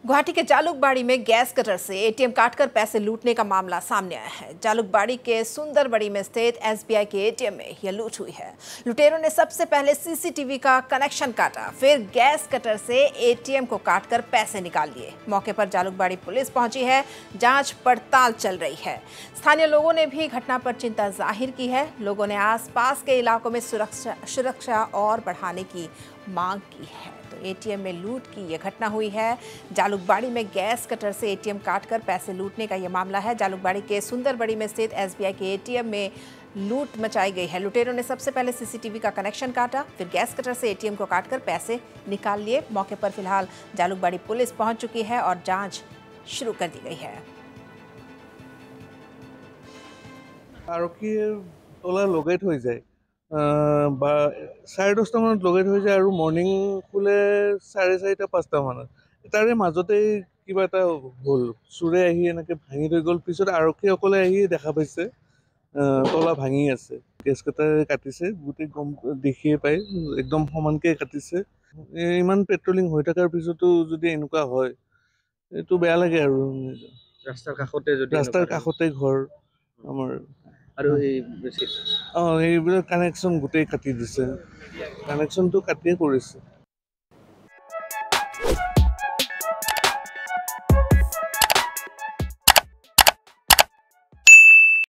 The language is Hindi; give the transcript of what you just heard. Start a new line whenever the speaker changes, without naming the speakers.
गुवाहाटी के जालुकबाड़ी में गैस कटर से एटीएम काटकर पैसे लूटने का मामला सामने आया है। जालुकबाड़ी के सुंदरबड़ी में स्थित एसबीआई के एटीएम में यह लूट हुई है। लुटेरों ने सबसे पहले सीसीटीवी का कनेक्शन काटा, फिर गैस कटर से एटीएम को काटकर पैसे निकाल लिए। मौके पर जालुकबाड़ी पुलिस पहुंची है, जांच पड़ताल चल रही है। स्थानीय लोगों ने भी घटना पर चिंता जाहिर की है। लोगों ने आसपास के इलाकों में सुरक्षा और बढ़ाने की मांग की है। तो एटीएम में लूट की यह घटना हुई है। जालुकबाड़ी में गैस कटर से एटीएम काटकर पैसे लूटने का यह मामला है। जालुकबाड़ी के सुंदरबड़ी में स्थित एसबीआई के एटीएम में लूट मचाई गई है। लुटेरों ने सबसे पहले सीसीटीवी का कनेक्शन काटा, फिर गैस कटर से एटीएम को काटकर पैसे निकाल लिए। मौके पर फिलहाल जालुकबाड़ी पुलिस पहुंच चुकी है और जांच शुरू कर दी गई है।
বা 10:30 মানত লগাই থৈ যায় আৰু মৰ্নিং খুলে 4:30-5টা মানত। তাৰে মাজতে কিবা এটা হ'ল, চোৰে আহি এনেকে ভাঙি থৈ গ'ল। পিছত আৰক্ষীসকলে আহি দেখা পাইছে তলা ভাঙি আছে। গেছ কাটাৰে কাটিছে, গোটেই গম দেখিয়ে পায়, একদম সমানকে কাটিছে। ইমান পেট্ৰলিং হৈ থকাৰ পিছতো যদি এনেকুৱা হয়, এইটো বেয়া লাগে আৰু। ৰাস্তাৰ কাষতে ঘৰ আমাৰ। আৰু এইবিলাক কানেকশ্যন গোটেই কাটি দিছে, কানেকশ্যনটো কাটিয়ে কৰিছে।